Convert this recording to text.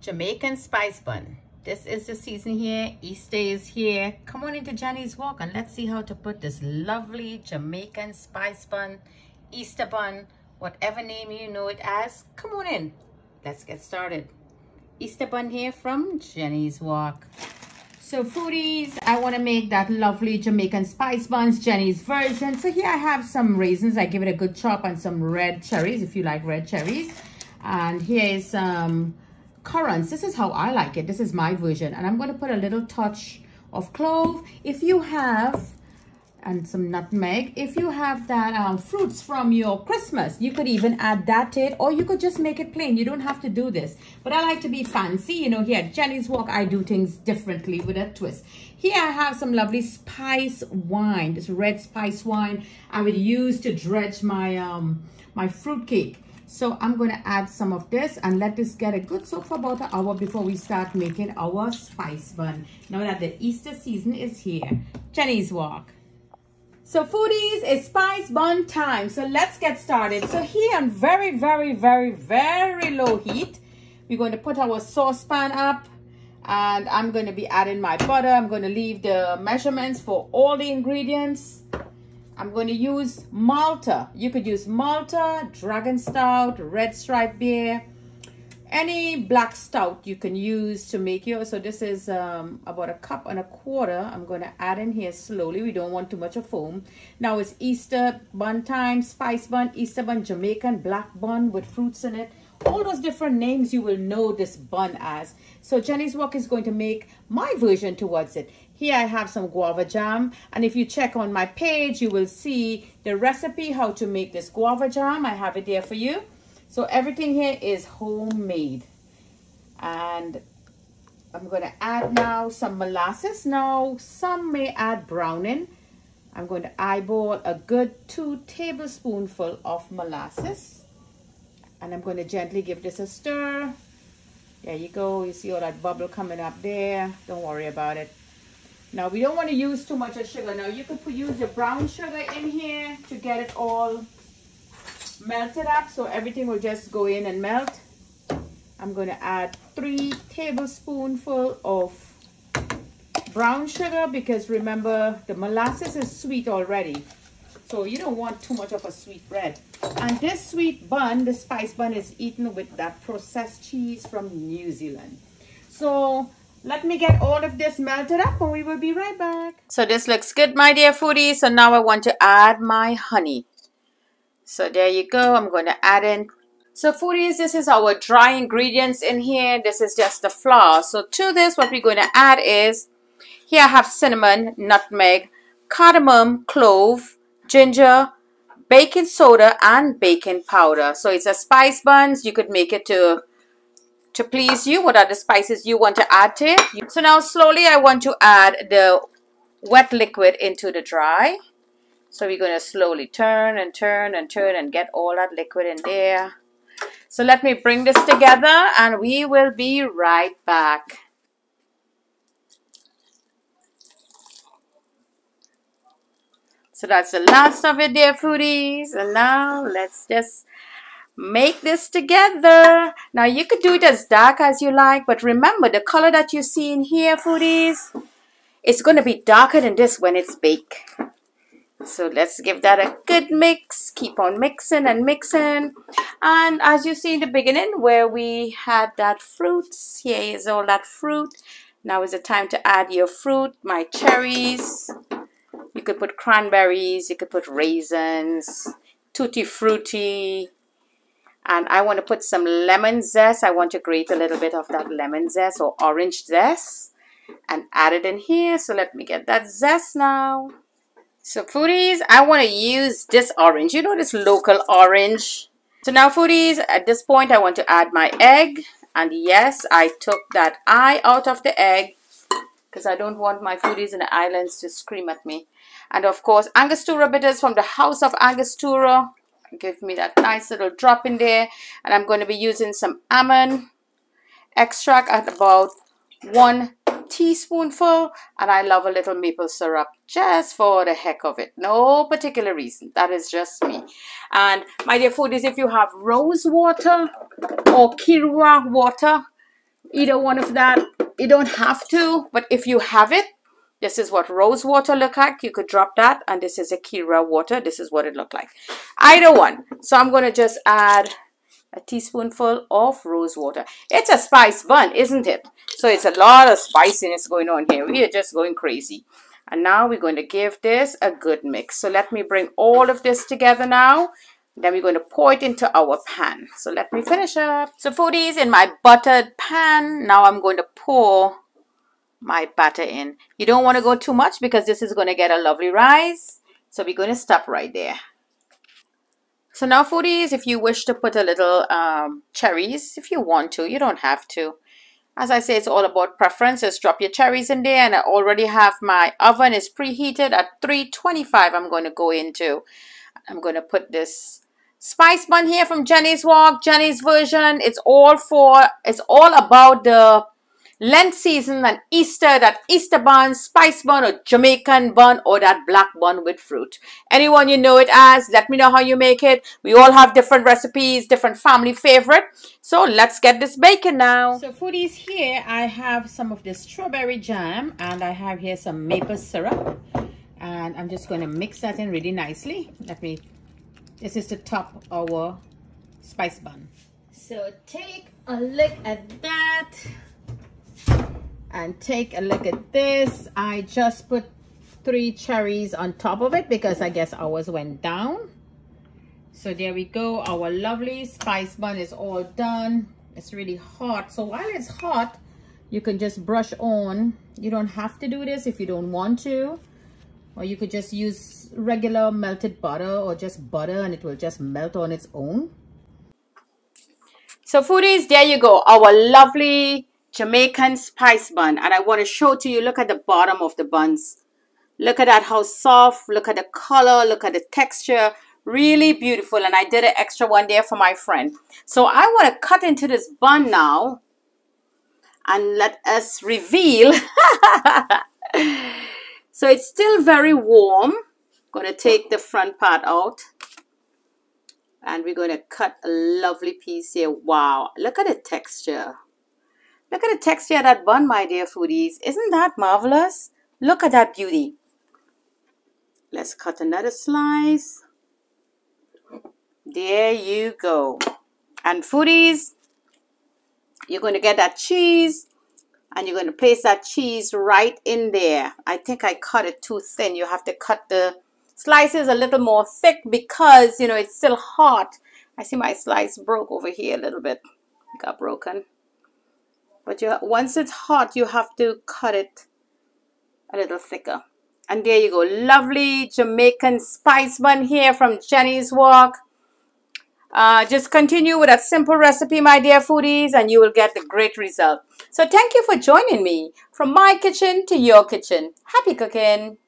Jamaican Spice Bun. This is the season here. Easter is here. Come on into Jenny's Walk and let's see how to put this lovely Jamaican Spice Bun, Easter bun, whatever name you know it as. Come on in. Let's get started. Easter bun here from Jenny's Walk. So foodies, I want to make that lovely Jamaican spice buns, Jenny's version. So here I have some raisins. I give it a good chop, and some red cherries if you like red cherries. And here is some currants. This is how I like it. This is my version. And I'm going to put a little touch of clove. If you have, and some nutmeg. If you have that fruits from your Christmas, you could even add that to it, or you could just make it plain. You don't have to do this. But I like to be fancy. You know, here at Jenny's Walk, I do things differently with a twist. Here I have some lovely spice wine. This red spice wine I would use to dredge my my fruit cake. So I'm going to add some of this and let this get a good soak for about an hour before we start making our spice bun. Now that the Easter season is here. Jenny's Walk. So foodies, it's spice bun time. So let's get started. So here on very low heat, we're going to put our saucepan up, and I'm going to be adding my butter. I'm going to leave the measurements for all the ingredients. I'm going to use malta. You could use malta, dragon stout, red stripe beer, any black stout you can use to make yours. So this is about 1.25 cups. I'm going to add in here slowly. We don't want too much of foam. Now it's Easter bun time, spice bun, Easter bun, Jamaican black bun with fruits in it. All those different names you will know this bun as. So Jenny's Walk is going to make my version towards it. Here I have some guava jam, and if you check on my page, you will see the recipe how to make this guava jam. I have it there for you. So everything here is homemade. And I'm going to add now some molasses. Now some may add browning. I'm going to eyeball a good 2 tablespoonfuls of molasses. And I'm going to gently give this a stir. There you go. You see all that bubble coming up there. Don't worry about it. Now we don't want to use too much of sugar. Now you could use your brown sugar in here to get it all melted up, so everything will just go in and melt. I'm going to add 3 tablespoonfuls of brown sugar, because remember the molasses is sweet already, so you don't want too much of a sweet bread. And this sweet bun, the spice bun, is eaten with that processed cheese from New Zealand. So let me get all of this melted up and we will be right back. So this looks good, my dear foodies. So now I want to add my honey. So there you go. I'm going to add in. So foodies, this is our dry ingredients in here. This is just the flour. So to this, what we're going to add is, here I have cinnamon, nutmeg, cardamom, clove, ginger, baking soda, and baking powder. So it's a spice buns. You could make it to please you. What are the spices you want to add to it? So now slowly I want to add the wet liquid into the dry. So we're going to slowly turn and turn and turn and get all that liquid in there. So let me bring this together and we will be right back. So that's the last of it, dear foodies. And now let's just make this together. Now you could do it as dark as you like, but remember the color that you see in here, foodies, it's going to be darker than this when it's baked. So let's give that a good mix. Keep on mixing and mixing. And as you see in the beginning where we had that fruits, here is all that fruit. Now is the time to add your fruit. My cherries. You could put cranberries. You could put raisins. Tutti frutti. And I want to put some lemon zest. I want to grate a little bit of that lemon zest or orange zest and add it in here. So let me get that zest now. So foodies, I want to use this orange. You know, this local orange. So now foodies, at this point I want to add my egg. And yes, I took that eye out of the egg because I don't want my foodies in the islands to scream at me. And of course, Angostura bitters from the house of Angostura. Give me that nice little drop in there. And I'm going to be using some almond extract at about 1 teaspoonful, and I love a little maple syrup just for the heck of it. No particular reason. That is just me. And my dear foodies, if you have rose water or kirwa water, either one of that. You don't have to, but if you have it, this is what rose water look like. You could drop that, and this is a Kira water. This is what it looked like. Either one. So I'm going to just add a teaspoonful of rose water. It's a spice bun, isn't it? So it's a lot of spiciness going on here. We are just going crazy. And now we're going to give this a good mix. So let me bring all of this together now. Then we're going to pour it into our pan. So let me finish up. So foodies, in my buttered pan, now I'm going to pour my batter in. You don't want to go too much because this is going to get a lovely rise. So we're going to stop right there. So now foodies, if you wish to put a little cherries, if you want to, you don't have to. As I say, it's all about preference. Just drop your cherries in there, and I already have my oven is preheated at 325. I'm going to go into. I'm going to put this spice bun here from Jenny's Walk, Jenny's version. It's all about the Lent season and Easter, that Easter bun, spice bun, or Jamaican bun, or that black bun with fruit. Anyone you know it as, let me know how you make it. We all have different recipes, different family favorite. So let's get this baking now. So foodies, here I have some of this strawberry jam, and I have here some maple syrup. And I'm just going to mix that in really nicely. This is to top our spice bun. So take a look at that. And take a look at this. I just put 3 cherries on top of it because I guess ours went down. So there we go. Our lovely spice bun is all done. It's really hot. So while it's hot, you can just brush on. You don't have to do this if you don't want to. Or you could just use regular melted butter or just butter and it will just melt on its own. So foodies, there you go. Our lovely Jamaican spice bun. And I want to show to you, look at the bottom of the buns. Look at that, how soft. Look at the color. Look at the texture. Really beautiful. And I did an extra one there for my friend. So I want to cut into this bun now. And let us reveal. So it's still very warm. Going to take the front part out. And we're going to cut a lovely piece here. Wow. Look at the texture. Look at the texture of that bun, my dear foodies. Isn't that marvelous? Look at that beauty. Let's cut another slice. There you go. And foodies, you're going to get that cheese. And you're going to place that cheese right in there. I think I cut it too thin. You have to cut the slices a little more thick because, you know, it's still hot. I see my slice broke over here a little bit. It got broken. But once it's hot, you have to cut it a little thicker. And there you go. Lovely Jamaican spice bun here from Jenny's Walk. Just continue with a simple recipe, my dear foodies, and you will get the great result. So thank you for joining me from my kitchen to your kitchen. Happy cooking.